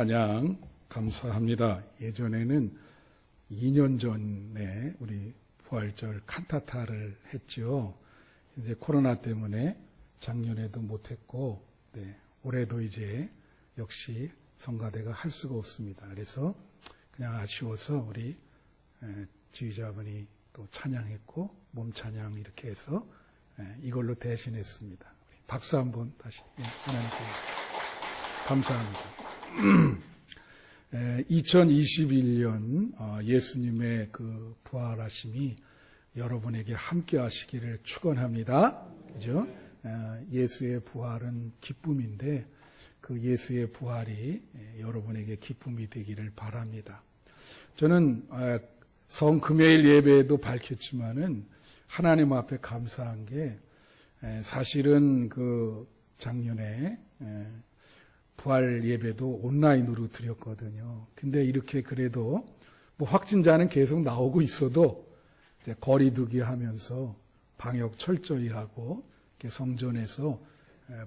찬양 감사합니다. 예전에는 2년 전에 우리 부활절 칸타타를 했죠. 이제 코로나 때문에 작년에도 못했고, 올해도 이제 역시 성가대가 할 수가 없습니다. 그래서 그냥 아쉬워서 우리 지휘자분이 또 찬양했고, 몸 찬양 이렇게 해서 이걸로 대신했습니다. 박수 한번 다시 하나님께 감사합니다. 2021년 예수님의 그 부활하심이 여러분에게 함께 하시기를 축원합니다. 그죠? 예수의 부활은 기쁨인데 그 예수의 부활이 여러분에게 기쁨이 되기를 바랍니다. 저는 성금요일 예배에도 밝혔지만은 하나님 앞에 감사한 게 사실은 그 작년에 부활 예배도 온라인으로 드렸거든요. 근데 이렇게 그래도 뭐 확진자는 계속 나오고 있어도 이제 거리두기 하면서 방역 철저히 하고 이렇게 성전에서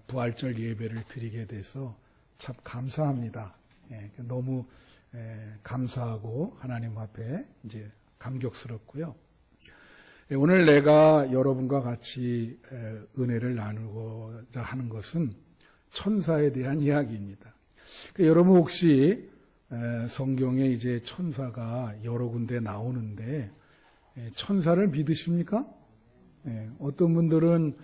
부활절 예배를 드리게 돼서 참 감사합니다. 너무 감사하고 하나님 앞에 이제 감격스럽고요. 오늘 내가 여러분과 같이 은혜를 나누고자 하는 것은 천사에 대한 이야기입니다. 여러분 혹시 성경에 이제 천사가 여러 군데 나오는데 천사를 믿으십니까? 어떤 분들은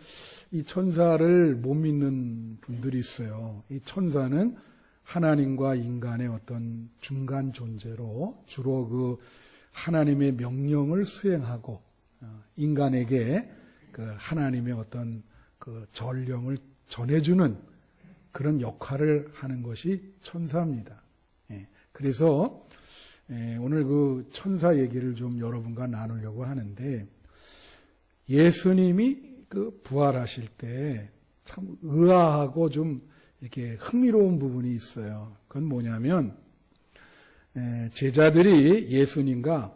이 천사를 못 믿는 분들이 있어요. 이 천사는 하나님과 인간의 어떤 중간 존재로 주로 그 하나님의 명령을 수행하고 인간에게 그 하나님의 어떤 그 전령을 전해주는 그런 역할을 하는 것이 천사입니다. 그래서 오늘 그 천사 얘기를 좀 여러분과 나누려고 하는데 예수님이 그 부활하실 때 참 의아하고 좀 이렇게 흥미로운 부분이 있어요. 그건 뭐냐면 제자들이 예수님과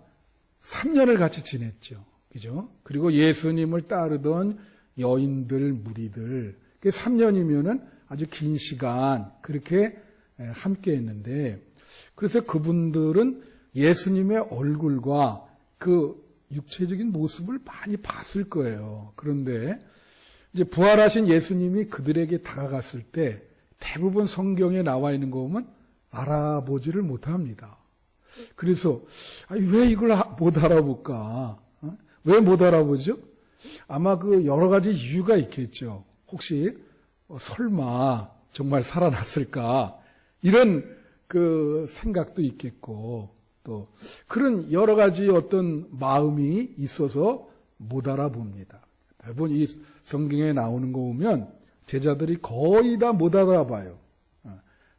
3년을 같이 지냈죠. 그죠? 그리고 예수님을 따르던 여인들, 무리들 3년이면은 아주 긴 시간 그렇게 함께 했는데 그래서 그분들은 예수님의 얼굴과 그 육체적인 모습을 많이 봤을 거예요. 그런데 이제 부활하신 예수님이 그들에게 다가갔을 때 대부분 성경에 나와 있는 거 보면 알아보지를 못합니다. 그래서 왜 이걸 못 알아볼까? 왜 못 알아보죠? 아마 그 여러 가지 이유가 있겠죠. 혹시 설마 정말 살아났을까? 이런 그 생각도 있겠고 또 그런 여러 가지 어떤 마음이 있어서 못 알아봅니다. 대부분 이 성경에 나오는 거 보면 제자들이 거의 다 못 알아봐요.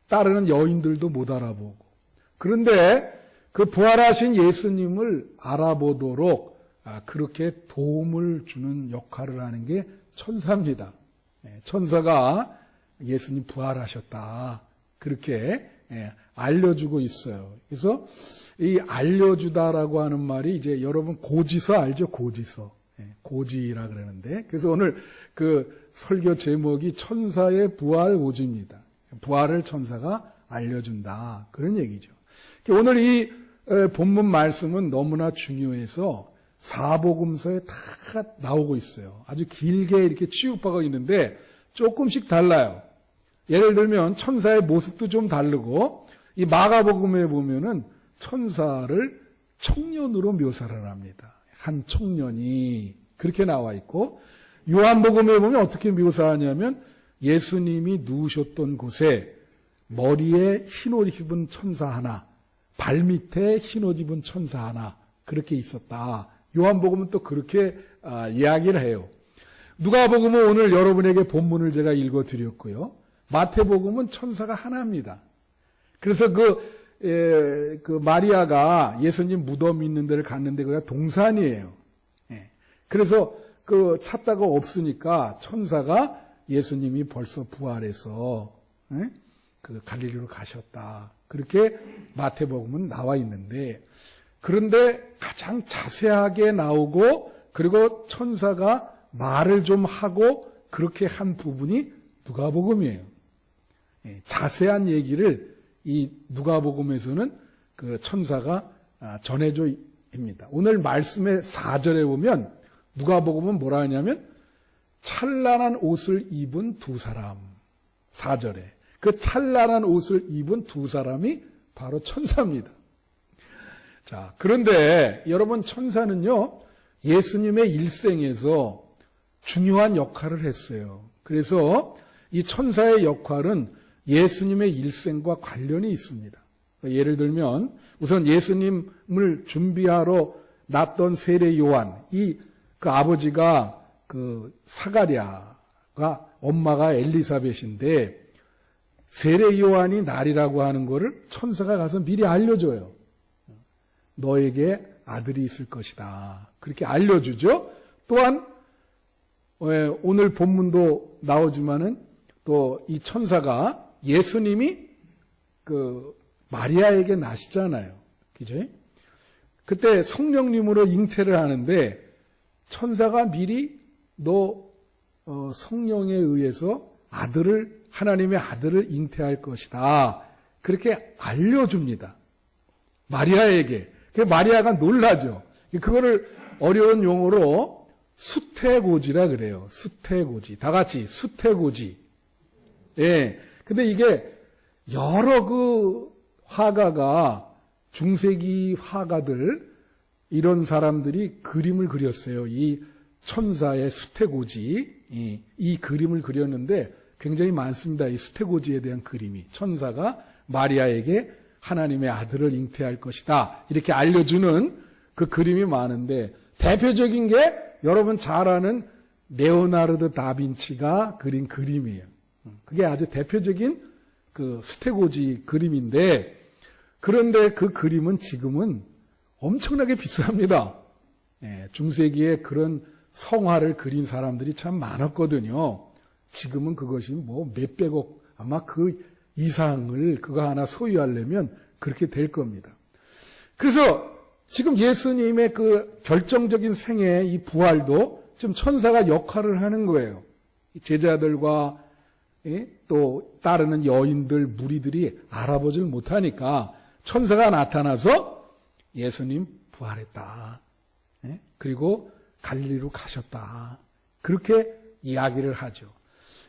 따르는 여인들도 못 알아보고. 그런데 그 부활하신 예수님을 알아보도록 그렇게 도움을 주는 역할을 하는 게 천사입니다. 천사가 예수님 부활하셨다. 그렇게 알려주고 있어요. 그래서 이 알려주다라고 하는 말이 이제 여러분 고지서 알죠? 고지서. 고지라 그러는데. 그래서 오늘 그 설교 제목이 천사의 부활 오지입니다. 부활을 천사가 알려준다. 그런 얘기죠. 오늘 이 본문 말씀은 너무나 중요해서 사복음서에 다 나오고 있어요. 아주 길게 이렇게 취급하고 있는데 조금씩 달라요. 예를 들면 천사의 모습도 좀 다르고 이 마가복음에 보면은 천사를 청년으로 묘사를 합니다. 한 청년이 그렇게 나와 있고 요한복음에 보면 어떻게 묘사하냐면 예수님이 누우셨던 곳에 머리에 흰옷 입은 천사 하나, 발밑에 흰옷 입은 천사 하나 그렇게 있었다. 요한복음은 또 그렇게 이야기를 해요. 누가복음은 오늘 여러분에게 본문을 제가 읽어드렸고요. 마태복음은 천사가 하나입니다. 그래서 그 마리아가 예수님 무덤 있는 데를 갔는데 그가 동산이에요. 그래서 그 찾다가 없으니까 천사가 예수님이 벌써 부활해서 그 갈릴리로 가셨다. 그렇게 마태복음은 나와 있는데 그런데 가장 자세하게 나오고 그리고 천사가 말을 좀 하고 그렇게 한 부분이 누가복음이에요. 자세한 얘기를 이 누가복음에서는 그 천사가 전해줘입니다. 오늘 말씀의 4절에 보면 누가복음은 뭐라 하냐면 찬란한 옷을 입은 두 사람. 4절에 그 찬란한 옷을 입은 두 사람이 바로 천사입니다. 자, 그런데 여러분 천사는요 예수님의 일생에서 중요한 역할을 했어요. 그래서 이 천사의 역할은 예수님의 일생과 관련이 있습니다. 예를 들면 우선 예수님을 준비하러 낳았던 세례 요한, 그 아버지가 그 사가랴가 엄마가 엘리사벳인데 세례 요한이 날이라고 하는 거를 천사가 가서 미리 알려줘요. 너에게 아들이 있을 것이다. 그렇게 알려주죠. 또한 오늘 본문도 나오지만은 또 이 천사가 예수님이 그 마리아에게 나시잖아요. 그죠? 그때 성령님으로 잉태를 하는데 천사가 미리 너 성령에 의해서 하나님의 아들을 잉태할 것이다. 그렇게 알려줍니다. 마리아에게. 마리아가 놀라죠. 그거를 어려운 용어로 수태고지라 그래요. 수태고지. 다 같이 수태고지. 예. 근데 이게 여러 그 화가가 중세기 화가들 이런 사람들이 그림을 그렸어요. 이 천사의 수태고지 이 그림을 그렸는데 굉장히 많습니다. 이 수태고지에 대한 그림이 천사가 마리아에게 하나님의 아들을 잉태할 것이다. 이렇게 알려주는 그 그림이 많은데 대표적인 게 여러분 잘 아는 레오나르도 다빈치가 그린 그림이에요. 그게 아주 대표적인 그 수태고지 그림인데 그런데 그 그림은 지금은 엄청나게 비쌉니다. 중세기에 그런 성화를 그린 사람들이 참 많았거든요. 지금은 그것이 뭐 몇백억 아마 그 이상을 그거 하나 소유하려면 그렇게 될 겁니다. 그래서 지금 예수님의 그 결정적인 생애 이 부활도 좀 천사가 역할을 하는 거예요. 제자들과 또 따르는 여인들 무리들이 알아보질 못하니까 천사가 나타나서 예수님 부활했다. 그리고 갈릴리로 가셨다. 그렇게 이야기를 하죠.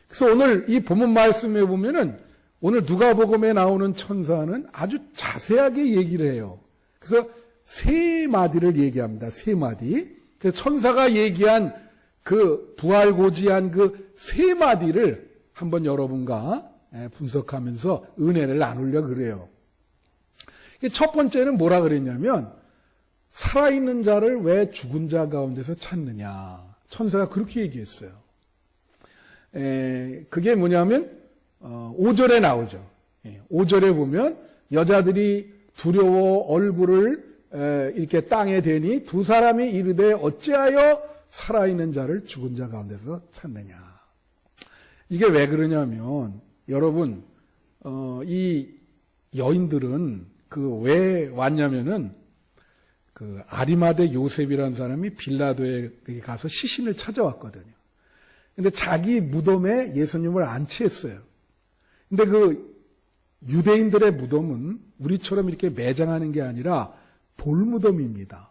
그래서 오늘 이 본문 말씀에 보면은 오늘 누가복음에 나오는 천사는 아주 자세하게 얘기를 해요. 그래서 세 마디를 얘기합니다. 세 마디. 그래서 천사가 얘기한 그 부활고지한 그 세 마디를 한번 여러분과 분석하면서 은혜를 나누려고 그래요. 첫 번째는 뭐라 그랬냐면 살아있는 자를 왜 죽은 자 가운데서 찾느냐. 천사가 그렇게 얘기했어요. 그게 뭐냐면 5절에 나오죠. 5절에 보면 여자들이 두려워 얼굴을 이렇게 땅에 대니 두 사람이 이르되 어찌하여 살아있는 자를 죽은 자 가운데서 찾느냐. 이게 왜 그러냐면 여러분 이 여인들은 그 왜 왔냐면은 그 아리마대 요셉이라는 사람이 빌라도에 가서 시신을 찾아왔거든요. 근데 자기 무덤에 예수님을 안치했어요. 근데 그 유대인들의 무덤은 우리처럼 이렇게 매장하는 게 아니라 돌무덤입니다.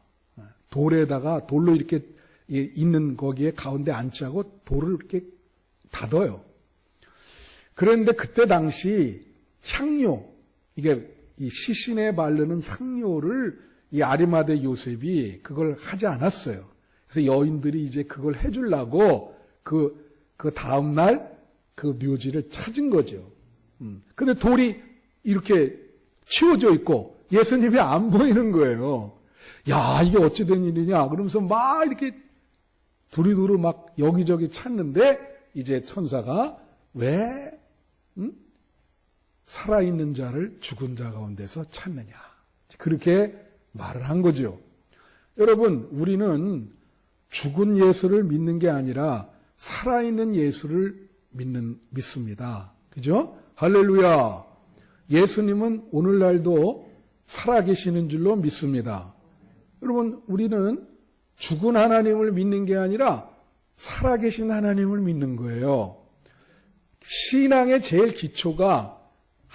돌로 이렇게 있는 거기에 가운데 안치하고 돌을 이렇게 닫아요. 그런데 그때 당시 향료, 이게 이 시신에 바르는 향료를 이 아리마대 요셉이 그걸 하지 않았어요. 그래서 여인들이 이제 그걸 해주려고 그 다음날 그 묘지를 찾은 거죠. 근데 돌이 이렇게 치워져 있고 예수님이 안 보이는 거예요. 야, 이게 어찌 된 일이냐. 그러면서 막 이렇게 두리두리 막 여기저기 찾는데 이제 천사가 왜 살아있는 자를 죽은 자 가운데서 찾느냐. 그렇게 말을 한 거죠. 여러분, 우리는 죽은 예수를 믿는 게 아니라 살아있는 예수를 믿습니다. 그죠? 할렐루야. 예수님은 오늘날도 살아계시는 줄로 믿습니다. 여러분, 우리는 죽은 하나님을 믿는 게 아니라 살아계신 하나님을 믿는 거예요. 신앙의 제일 기초가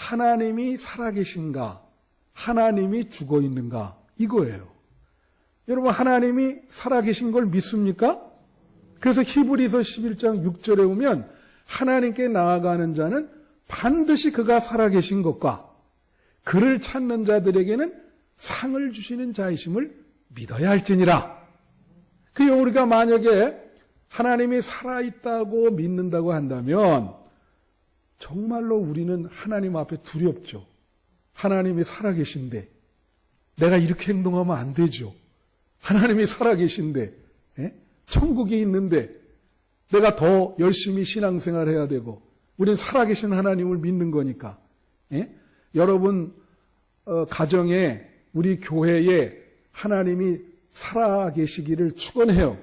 하나님이 살아계신가? 하나님이 죽어 있는가? 이거예요. 여러분, 하나님이 살아계신 걸 믿습니까? 그래서 히브리서 11장 6절에 보면 하나님께 나아가는 자는 반드시 그가 살아계신 것과 그를 찾는 자들에게는 상을 주시는 자이심을 믿어야 할지니라. 그 우리가 만약에 하나님이 살아있다고 믿는다고 한다면 정말로 우리는 하나님 앞에 두렵죠. 하나님이 살아계신데 내가 이렇게 행동하면 안 되죠. 하나님이 살아계신데 천국이 있는데 내가 더 열심히 신앙생활해야 되고 우리는 살아계신 하나님을 믿는 거니까. 여러분 가정에 우리 교회에 하나님이 살아계시기를 축원해요.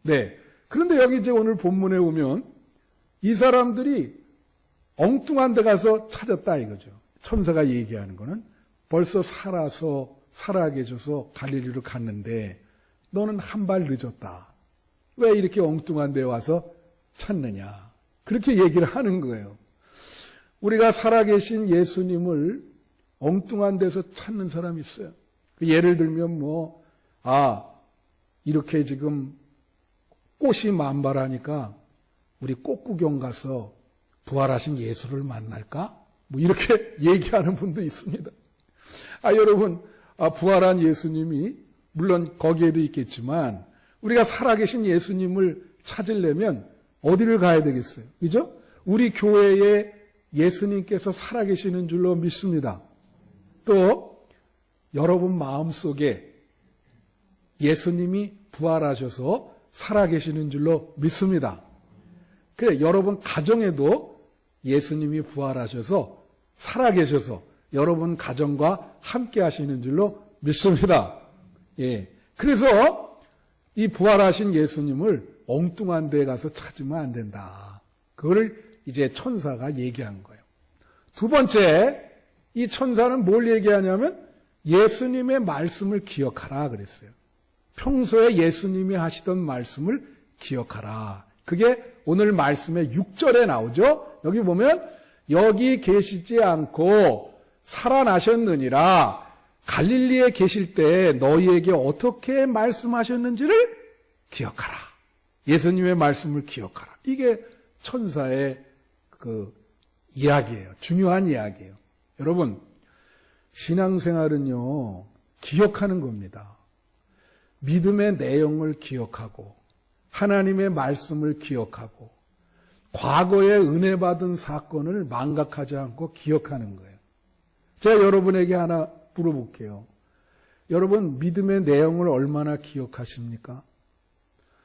네. 그런데 여기 이제 오늘 본문에 보면 이 사람들이 엉뚱한 데 가서 찾았다 이거죠. 천사가 얘기하는 거는 벌써 살아계셔서 갈릴리로 갔는데 너는 한 발 늦었다. 왜 이렇게 엉뚱한 데 와서 찾느냐. 그렇게 얘기를 하는 거예요. 우리가 살아계신 예수님을 엉뚱한 데서 찾는 사람이 있어요. 예를 들면 이렇게 지금 꽃이 만발하니까 우리 꽃구경 가서 부활하신 예수를 만날까? 이렇게 얘기하는 분도 있습니다. 여러분, 부활한 예수님이 물론 거기에도 있겠지만 우리가 살아계신 예수님을 찾으려면 어디를 가야 되겠어요? 그죠? 우리 교회에 예수님께서 살아계시는 줄로 믿습니다. 또 여러분 마음속에 예수님이 부활하셔서 살아계시는 줄로 믿습니다. 그래, 여러분 가정에도 예수님이 부활하셔서 살아계셔서 여러분 가정과 함께 하시는 줄로 믿습니다. 예. 그래서 이 부활하신 예수님을 엉뚱한 데에 가서 찾으면 안 된다. 그걸 이제 천사가 얘기한 거예요. 두 번째, 이 천사는 뭘 얘기하냐면 예수님의 말씀을 기억하라 그랬어요. 평소에 예수님이 하시던 말씀을 기억하라. 그게 오늘 말씀의 6절에 나오죠. 여기 보면 여기 계시지 않고 살아나셨느니라. 갈릴리에 계실 때 너희에게 어떻게 말씀하셨는지를 기억하라. 예수님의 말씀을 기억하라. 이게 천사의 그 이야기예요. 중요한 이야기예요. 여러분, 신앙생활은요, 기억하는 겁니다. 믿음의 내용을 기억하고 하나님의 말씀을 기억하고 과거에 은혜 받은 사건을 망각하지 않고 기억하는 거예요. 제가 여러분에게 하나 물어볼게요. 여러분, 믿음의 내용을 얼마나 기억하십니까?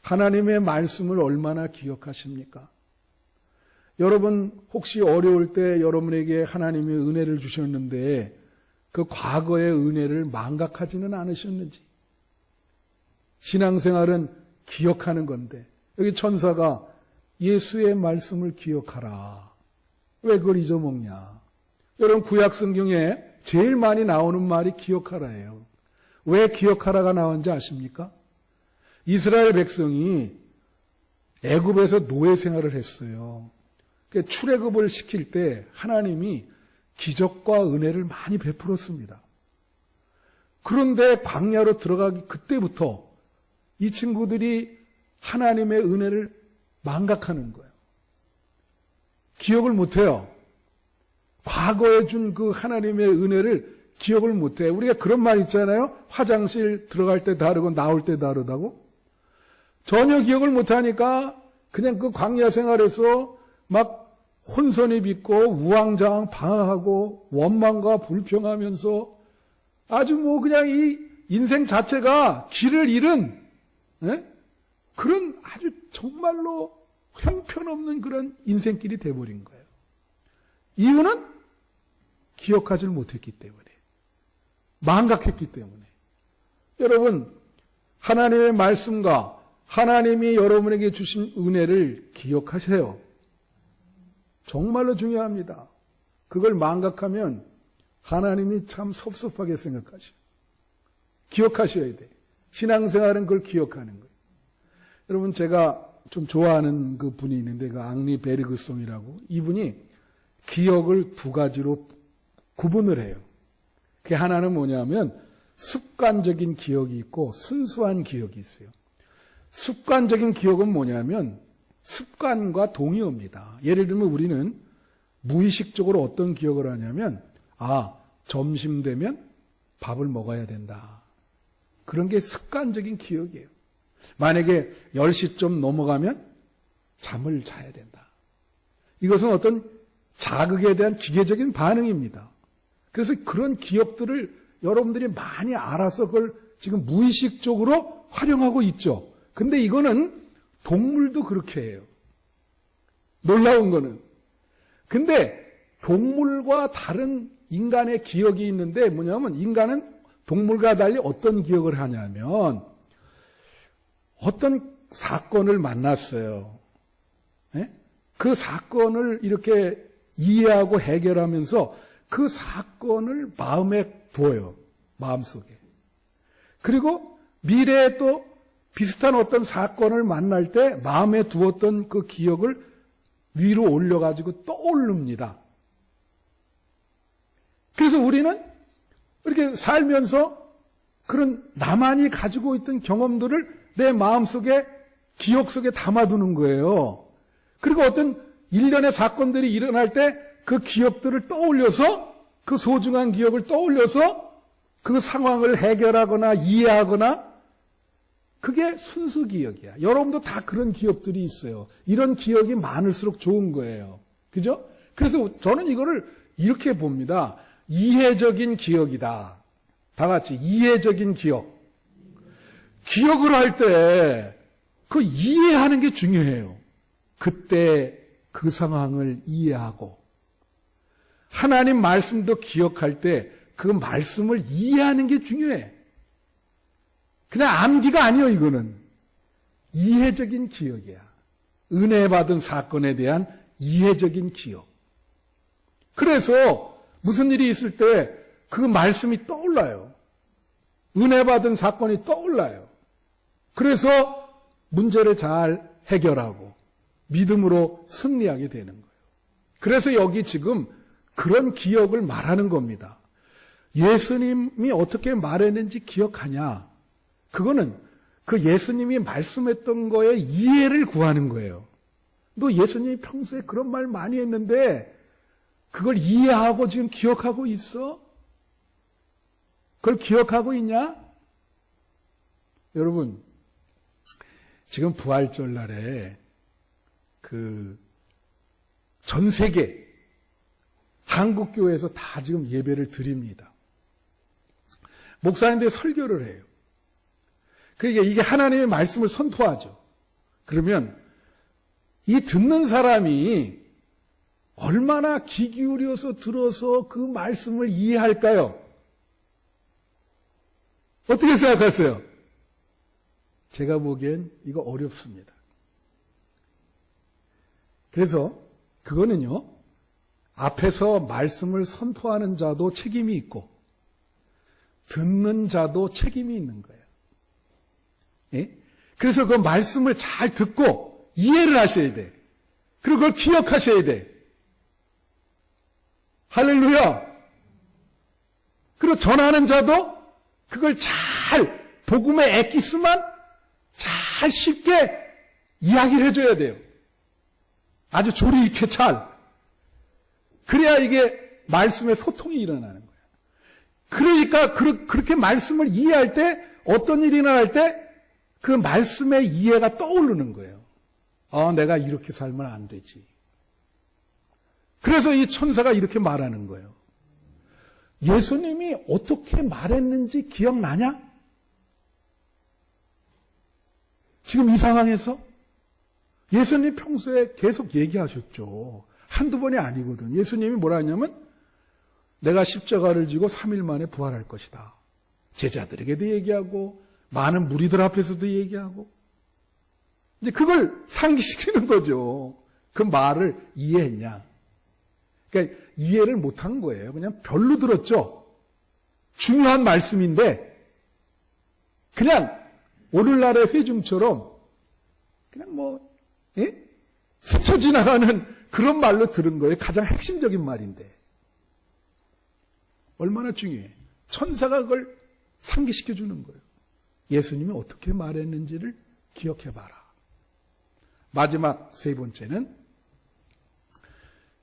하나님의 말씀을 얼마나 기억하십니까? 여러분, 혹시 어려울 때 여러분에게 하나님이 은혜를 주셨는데 그 과거의 은혜를 망각하지는 않으셨는지? 신앙생활은 기억하는 건데 여기 천사가 예수의 말씀을 기억하라. 왜 그걸 잊어먹냐? 여러분, 구약 성경에 제일 많이 나오는 말이 기억하라예요. 왜 기억하라가 나온지 아십니까? 이스라엘 백성이 애굽에서 노예 생활을 했어요. 출애굽을 시킬 때 하나님이 기적과 은혜를 많이 베풀었습니다. 그런데 광야로 들어가기 그때부터 이 친구들이 하나님의 은혜를 망각하는 거예요. 기억을 못해요. 과거에 준 그 하나님의 은혜를 기억을 못해요. 우리가 그런 말 있잖아요. 화장실 들어갈 때 다르고 나올 때 다르다고. 전혀 기억을 못하니까 그냥 그 광야 생활에서 막 혼선이 빚고 우왕좌왕 방황하고 원망과 불평하면서 아주 그냥 이 인생 자체가 길을 잃은 그런 아주 정말로 형편없는 그런 인생길이 돼버린 거예요. 이유는 기억하지 못했기 때문에, 망각했기 때문에. 여러분, 하나님의 말씀과 하나님이 여러분에게 주신 은혜를 기억하세요. 정말로 중요합니다. 그걸 망각하면 하나님이 참 섭섭하게 생각하셔요. 기억하셔야 돼. 신앙생활은 그걸 기억하는 거예요. 여러분, 제가 좀 좋아하는 그 분이 있는데 그 앙리 베르그송이라고, 이분이 기억을 두 가지로 구분을 해요. 그 하나는 뭐냐면 습관적인 기억이 있고 순수한 기억이 있어요. 습관적인 기억은 뭐냐면 습관과 동의어입니다. 예를 들면 우리는 무의식적으로 어떤 기억을 하냐면 점심 되면 밥을 먹어야 된다. 그런 게 습관적인 기억이에요. 만약에 10시쯤 넘어가면 잠을 자야 된다. 이것은 어떤 자극에 대한 기계적인 반응입니다. 그래서 그런 기억들을 여러분들이 많이 알아서 그걸 지금 무의식적으로 활용하고 있죠. 근데 이거는 동물도 그렇게 해요. 놀라운 거는. 근데 동물과 다른 인간의 기억이 있는데 뭐냐면 인간은 동물과 달리 어떤 기억을 하냐면 어떤 사건을 만났어요. 네? 그 사건을 이렇게 이해하고 해결하면서 그 사건을 마음에 두어요. 마음속에. 그리고 미래에 또 비슷한 어떤 사건을 만날 때 마음에 두었던 그 기억을 위로 올려가지고 떠오릅니다. 그래서 우리는 이렇게 살면서 그런 나만이 가지고 있던 경험들을 내 마음속에 기억 속에 담아두는 거예요. 그리고 어떤 일련의 사건들이 일어날 때 그 기억들을 떠올려서 그 소중한 기억을 떠올려서 그 상황을 해결하거나 이해하거나 그게 순수 기억이야. 여러분도 다 그런 기억들이 있어요. 이런 기억이 많을수록 좋은 거예요. 그죠? 그래서 저는 이거를 이렇게 봅니다. 이해적인 기억이다. 다 같이 이해적인 기억. 기억을 할 때 그 이해하는 게 중요해요. 그때 그 상황을 이해하고 하나님 말씀도 기억할 때 그 말씀을 이해하는 게 중요해. 그냥 암기가 아니에요, 이거는. 이해적인 기억이야. 은혜 받은 사건에 대한 이해적인 기억. 그래서 무슨 일이 있을 때 그 말씀이 떠올라요. 은혜 받은 사건이 떠올라요. 그래서 문제를 잘 해결하고 믿음으로 승리하게 되는 거예요. 그래서 여기 지금 그런 기억을 말하는 겁니다. 예수님이 어떻게 말했는지 기억하냐? 그거는 그 예수님이 말씀했던 거에 이해를 구하는 거예요. 너 예수님이 평소에 그런 말 많이 했는데 그걸 이해하고 지금 기억하고 있어? 그걸 기억하고 있냐? 여러분, 지금 부활절 날에 전 세계 한국교회에서 다 지금 예배를 드립니다. 목사님들이 설교를 해요. 그러니까 이게 하나님의 말씀을 선포하죠. 그러면 이 듣는 사람이 얼마나 귀 기울여서 들어서 그 말씀을 이해할까요? 어떻게 생각하세요? 제가 보기엔 이거 어렵습니다. 그래서 그거는요, 앞에서 말씀을 선포하는 자도 책임이 있고 듣는 자도 책임이 있는 거예요. 예? 그래서 그 말씀을 잘 듣고 이해를 하셔야 돼. 그리고 그걸 기억하셔야 돼. 할렐루야. 그리고 전하는 자도 그걸 잘 복음의 엑기스만 잘 쉽게 이야기를 해줘야 돼요. 아주 조리 있게 잘. 그래야 이게 말씀의 소통이 일어나는 거예요. 그러니까 그렇게 말씀을 이해할 때 어떤 일이 일어날 때 그 말씀의 이해가 떠오르는 거예요. 내가 이렇게 살면 안 되지. 그래서 이 천사가 이렇게 말하는 거예요. 예수님이 어떻게 말했는지 기억나냐? 지금 이 상황에서 예수님 평소에 계속 얘기하셨죠. 한두 번이 아니거든. 예수님이 뭐라 했냐면 내가 십자가를 지고 3일 만에 부활할 것이다. 제자들에게도 얘기하고 많은 무리들 앞에서도 얘기하고 이제 그걸 상기시키는 거죠. 그 말을 이해했냐? 그러니까 이해를 못한 거예요. 그냥 별로 들었죠. 중요한 말씀인데 그냥 오늘날의 회중처럼 그냥 스쳐 지나가는 그런 말로 들은 거예요. 가장 핵심적인 말인데. 얼마나 중요해. 천사가 그걸 상기시켜 주는 거예요. 예수님이 어떻게 말했는지를 기억해 봐라. 마지막 세 번째는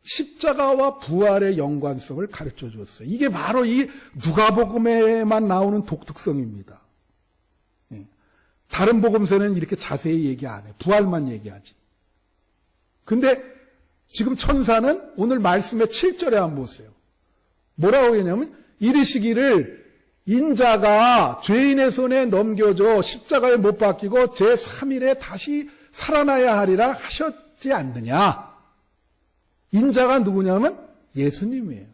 십자가와 부활의 연관성을 가르쳐 줬어요. 이게 바로 이 누가복음에만 나오는 독특성입니다. 다른 복음서는 이렇게 자세히 얘기 안 해. 부활만 얘기하지. 근데 지금 천사는 오늘 말씀의 7절에 한번 보세요. 뭐라고 했냐면 이르시기를 인자가 죄인의 손에 넘겨져 십자가에 못 박히고 제3일에 다시 살아나야 하리라 하셨지 않느냐. 인자가 누구냐면 예수님이에요.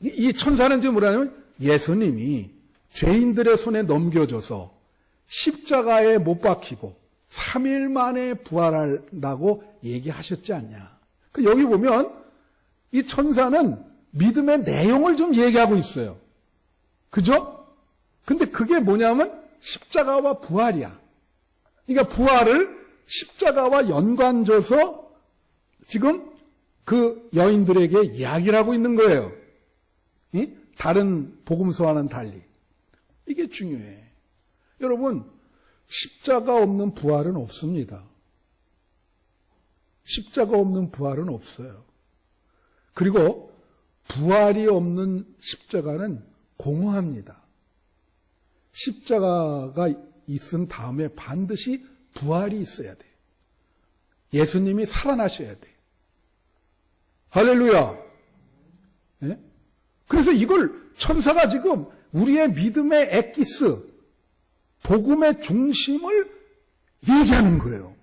이 천사는 지금 뭐라냐면 예수님이 죄인들의 손에 넘겨져서 십자가에 못 박히고 3일 만에 부활한다고 얘기하셨지 않냐. 여기 보면 이 천사는 믿음의 내용을 좀 얘기하고 있어요. 그죠? 근데 그게 뭐냐면 십자가와 부활이야. 그러니까 부활을 십자가와 연관져서 지금 그 여인들에게 이야기를 하고 있는 거예요. 다른 복음서와는 달리. 이게 중요해. 여러분, 십자가 없는 부활은 없습니다. 십자가 없는 부활은 없어요. 그리고 부활이 없는 십자가는 공허합니다. 십자가가 있은 다음에 반드시 부활이 있어야 돼. 예수님이 살아나셔야 돼. 할렐루야. 네? 그래서 이걸 천사가 지금 우리의 믿음의 엑기스, 복음의 중심을 얘기하는 거예요.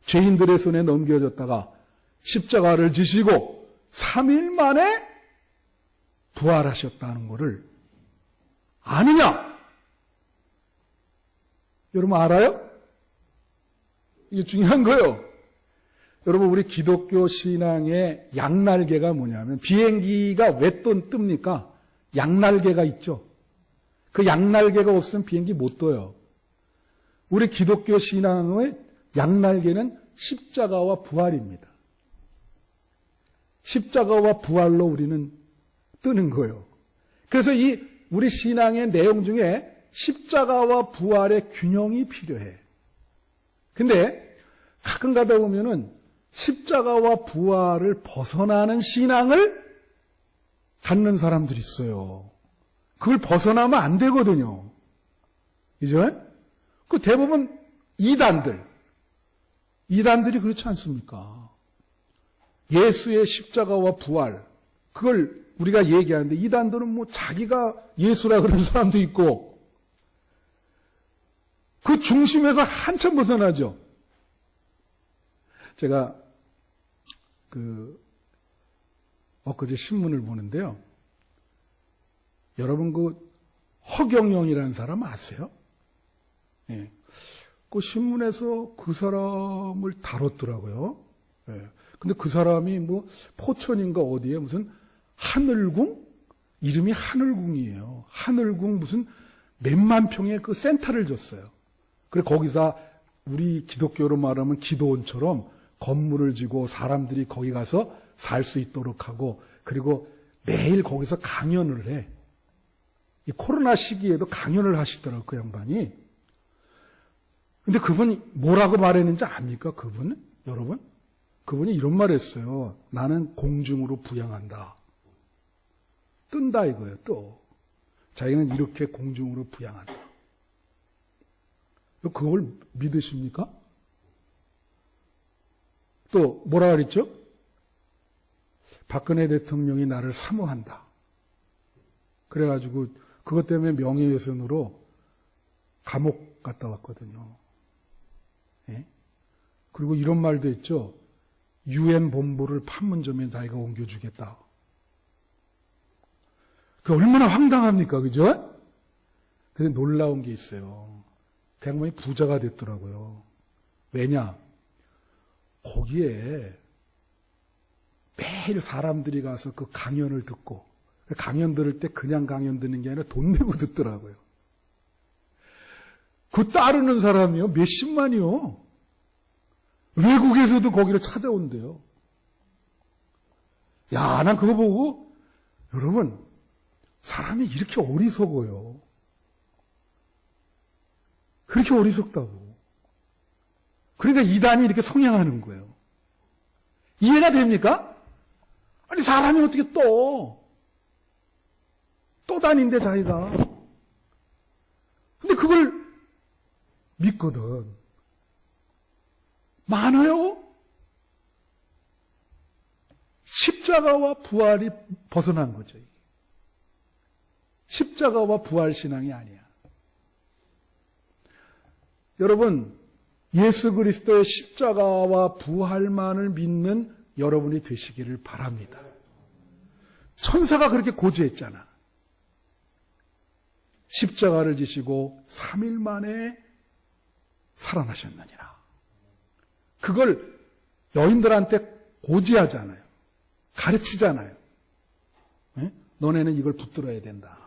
죄인들의 손에 넘겨졌다가 십자가를 지시고 3일 만에 부활하셨다는 것을 아느냐? 여러분 알아요? 이게 중요한 거예요. 여러분 우리 기독교 신앙의 양날개가 뭐냐면 비행기가 왜 뜹니까? 양날개가 있죠. 그 양날개가 없으면 비행기 못 떠요. 우리 기독교 신앙의 양날개는 십자가와 부활입니다. 십자가와 부활로 우리는 뜨는 거예요. 그래서 이 우리 신앙의 내용 중에 십자가와 부활의 균형이 필요해. 근데 가끔 가다 보면은 십자가와 부활을 벗어나는 신앙을 갖는 사람들이 있어요. 그걸 벗어나면 안 되거든요. 그죠? 그 대부분 이단들이 그렇지 않습니까? 예수의 십자가와 부활, 그걸 우리가 얘기하는데 이단들은 뭐 자기가 예수라 그러는 사람도 있고 그 중심에서 한참 벗어나죠. 제가 엊그제 신문을 보는데요. 여러분 허경영이라는 사람 아세요? 예. 그 신문에서 그 사람을 다뤘더라고요. 예. 근데 그 사람이 포천인가 어디에 무슨 하늘궁? 이름이 하늘궁이에요. 하늘궁 무슨 몇만 평의 그 센터를 줬어요. 그래 거기서 우리 기독교로 말하면 기도원처럼 건물을 지고 사람들이 거기 가서 살 수 있도록 하고 그리고 매일 거기서 강연을 해. 이 코로나 시기에도 강연을 하시더라고요, 그 양반이. 근데 그분이 뭐라고 말했는지 압니까, 그분은? 여러분? 그분이 이런 말 했어요. 나는 공중으로 부양한다. 뜬다 이거예요, 또. 자기는 이렇게 공중으로 부양한다. 그걸 믿으십니까? 또 뭐라 그랬죠? 박근혜 대통령이 나를 사모한다. 그래가지고 그것 때문에 명예훼손으로 감옥 갔다 왔거든요. 예? 그리고 이런 말도 했죠. UN 본부를 판문점에 자기가 옮겨주겠다. 그 얼마나 황당합니까, 그죠? 근데 놀라운 게 있어요. 그 양반이 부자가 됐더라고요. 왜냐? 거기에 매일 사람들이 가서 그 강연을 듣고 강연 들을 때 그냥 강연 듣는 게 아니라 돈 내고 듣더라고요. 그 따르는 사람이요. 몇십만이요. 외국에서도 거기를 찾아온대요. 야, 난 그거 보고, 여러분, 사람이 이렇게 어리석어요. 그렇게 어리석다고. 그러니까 이단이 이렇게 성행하는 거예요. 이해가 됩니까? 아니, 사람이 어떻게 또 다닌데, 자기가. 근데 그걸 믿거든. 많아요? 십자가와 부활이 벗어난 거죠. 이게. 십자가와 부활 신앙이 아니야. 여러분, 예수 그리스도의 십자가와 부활만을 믿는 여러분이 되시기를 바랍니다. 천사가 그렇게 고지했잖아. 십자가를 지시고 3일 만에 살아나셨느니라. 그걸 여인들한테 고지하잖아요. 가르치잖아요. 네? 너네는 이걸 붙들어야 된다.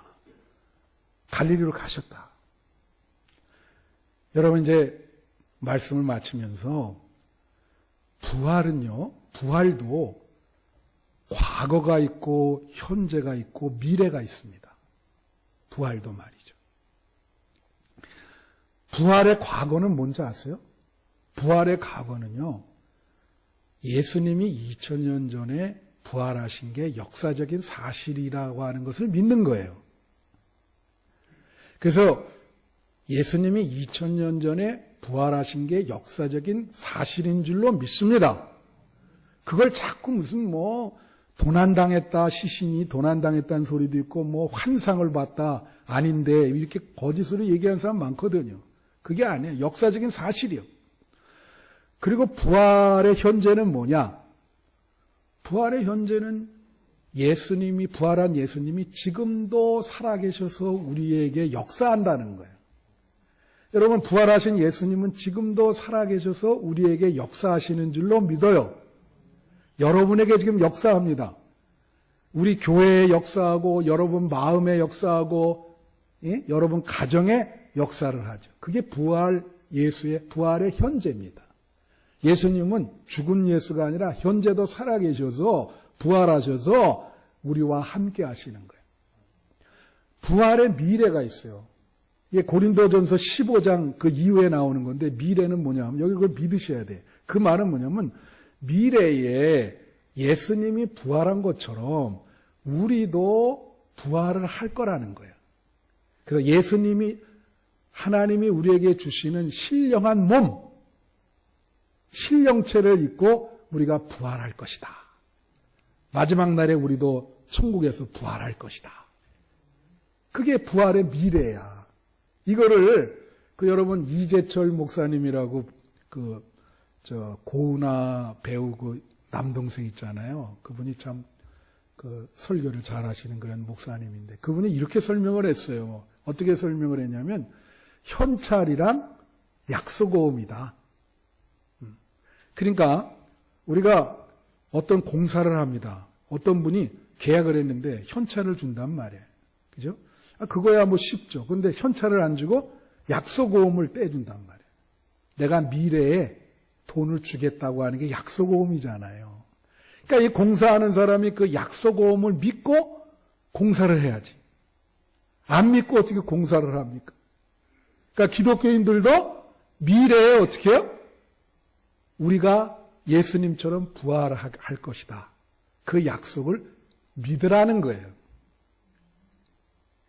갈릴리로 가셨다. 여러분, 이제 말씀을 마치면서 부활도 과거가 있고 현재가 있고 미래가 있습니다. 부활도 말이죠. 부활의 과거는 뭔지 아세요? 부활의 과거는요, 예수님이 2000년 전에 부활하신 게 역사적인 사실이라고 하는 것을 믿는 거예요. 그래서 예수님이 2000년 전에 부활하신 게 역사적인 사실인 줄로 믿습니다. 그걸 자꾸 무슨 도난당했다, 시신이 도난당했다는 소리도 있고, 환상을 봤다, 아닌데, 이렇게 거짓으로 얘기하는 사람 많거든요. 그게 아니에요. 역사적인 사실이요. 그리고 부활의 현재는 뭐냐? 부활의 현재는 부활한 예수님이 지금도 살아계셔서 우리에게 역사한다는 거예요. 여러분, 부활하신 예수님은 지금도 살아계셔서 우리에게 역사하시는 줄로 믿어요. 여러분에게 지금 역사합니다. 우리 교회에 역사하고, 여러분 마음에 역사하고, 여러분 가정에 역사를 하죠. 그게 예수의 부활의 현재입니다. 예수님은 죽은 예수가 아니라 현재도 살아계셔서 부활하셔서 우리와 함께 하시는 거예요. 부활의 미래가 있어요. 이게 고린도전서 15장 그 이후에 나오는 건데, 미래는 뭐냐면 여기 그걸 믿으셔야 돼. 그 말은 뭐냐면 미래에 예수님이 부활한 것처럼 우리도 부활을 할 거라는 거예요. 그래서 하나님이 우리에게 주시는 신령한 몸, 신령체를 입고 우리가 부활할 것이다. 마지막 날에 우리도 천국에서 부활할 것이다. 그게 부활의 미래야. 이거를 여러분 이재철 목사님이라고 고은아 배우 남동생 있잖아요. 그분이 참 설교를 잘 하시는 그런 목사님인데, 그분이 이렇게 설명을 했어요. 어떻게 설명을 했냐면, 현찰이란 약속오음이다. 그러니까 우리가 어떤 공사를 합니다. 어떤 분이 계약을 했는데 현찰을 준단 말이에요. 그죠? 그거야 쉽죠. 그런데 현찰을 안 주고 약속오음을 떼준단 말이에요. 내가 미래에 돈을 주겠다고 하는 게 약속오음이잖아요. 그러니까 이 공사하는 사람이 그 약속오음을 믿고 공사를 해야지. 안 믿고 어떻게 공사를 합니까? 그러니까 기독교인들도 미래에 어떻게 해요? 우리가 예수님처럼 부활할 것이다. 그 약속을 믿으라는 거예요.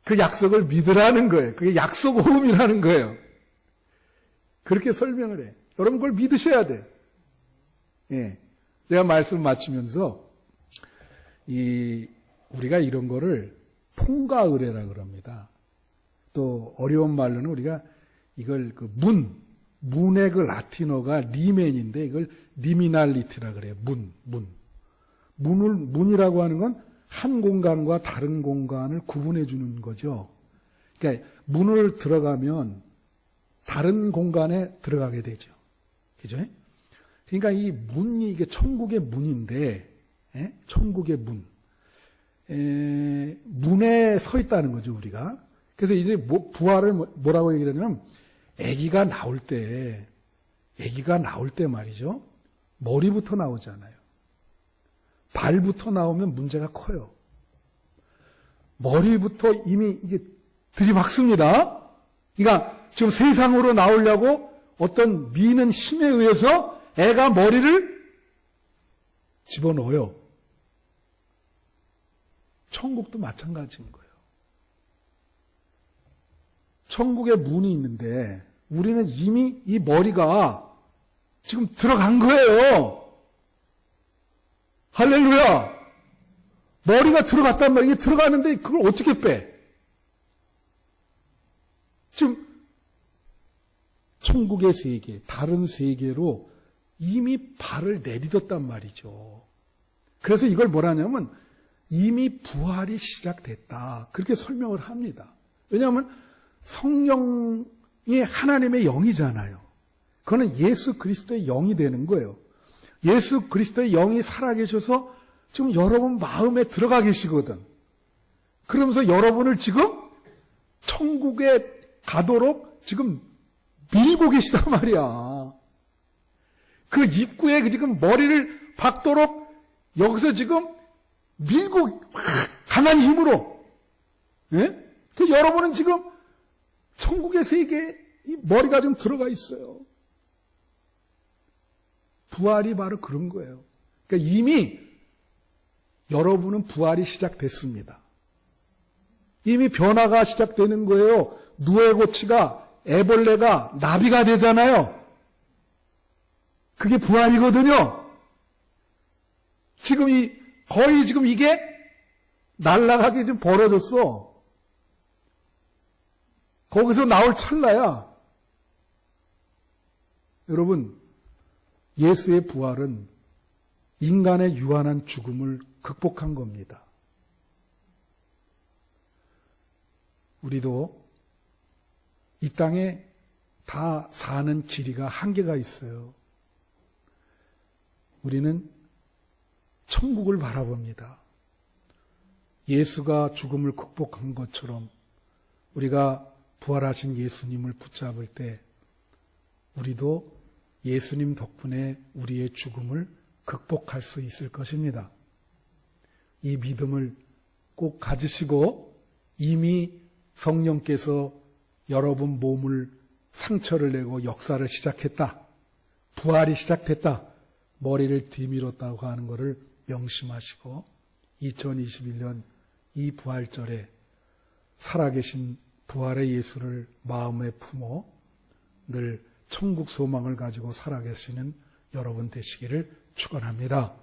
그 약속을 믿으라는 거예요. 그게 약속오음이라는 거예요. 그렇게 설명을 해. 여러분 그걸 믿으셔야 돼요. 예. 내가 말씀을 마치면서 우리가 이런 거를 통가의례라 그럽니다. 또 어려운 말로는 우리가 이걸 문의 라틴어가 리멘인데 이걸 리미날리티라 그래요. 문이라고 하는 건 한 공간과 다른 공간을 구분해 주는 거죠. 그러니까 문을 들어가면 다른 공간에 들어가게 되죠. 그죠? 그러니까 이 문이 이게 천국의 문인데, 천국의 문. 문에 서 있다는 거죠, 우리가. 그래서 이제 부활을 뭐라고 얘기를 하냐면, 아기가 나올 때 말이죠. 머리부터 나오잖아요. 발부터 나오면 문제가 커요. 머리부터 이미 이게 들이박습니다. 그러니까 지금 세상으로 나오려고 어떤 미는 힘에 의해서 애가 머리를 집어넣어요. 천국도 마찬가지인 거예요. 천국에 문이 있는데 우리는 이미 이 머리가 지금 들어간 거예요. 할렐루야! 머리가 들어갔단 말이에요. 이게 들어가는데 그걸 어떻게 빼? 지금 천국의 세계, 다른 세계로 이미 발을 내딛었단 말이죠. 그래서 이걸 뭐라냐면 이미 부활이 시작됐다. 그렇게 설명을 합니다. 왜냐하면 성령이 하나님의 영이잖아요. 그거는 예수 그리스도의 영이 되는 거예요. 예수 그리스도의 영이 살아계셔서 지금 여러분 마음에 들어가 계시거든. 그러면서 여러분을 지금 천국에 가도록 지금 밀고 계시단 말이야. 그 입구에 지금 머리를 박도록 여기서 지금 밀고 강한 힘으로. 예? 그 여러분은 지금 천국의 세계에 이 머리가 좀 들어가 있어요. 부활이 바로 그런 거예요. 그러니까 이미 여러분은 부활이 시작됐습니다. 이미 변화가 시작되는 거예요. 누에고치가 애벌레가 나비가 되잖아요. 그게 부활이거든요. 지금 거의 지금 이게 날아가게 좀 벌어졌어. 거기서 나올 찰나야. 여러분, 예수의 부활은 인간의 유한한 죽음을 극복한 겁니다. 우리도 이 땅에 다 사는 길이가 한계가 있어요. 우리는 천국을 바라봅니다. 예수가 죽음을 극복한 것처럼 우리가 부활하신 예수님을 붙잡을 때 우리도 예수님 덕분에 우리의 죽음을 극복할 수 있을 것입니다. 이 믿음을 꼭 가지시고 이미 성령께서 여러분 몸을 상처를 내고 역사를 시작했다. 부활이 시작됐다. 머리를 뒤밀었다고 하는 것을 명심하시고 2021년 이 부활절에 살아계신 부활의 예수를 마음에 품어 늘 천국 소망을 가지고 살아계시는 여러분 되시기를 축원합니다.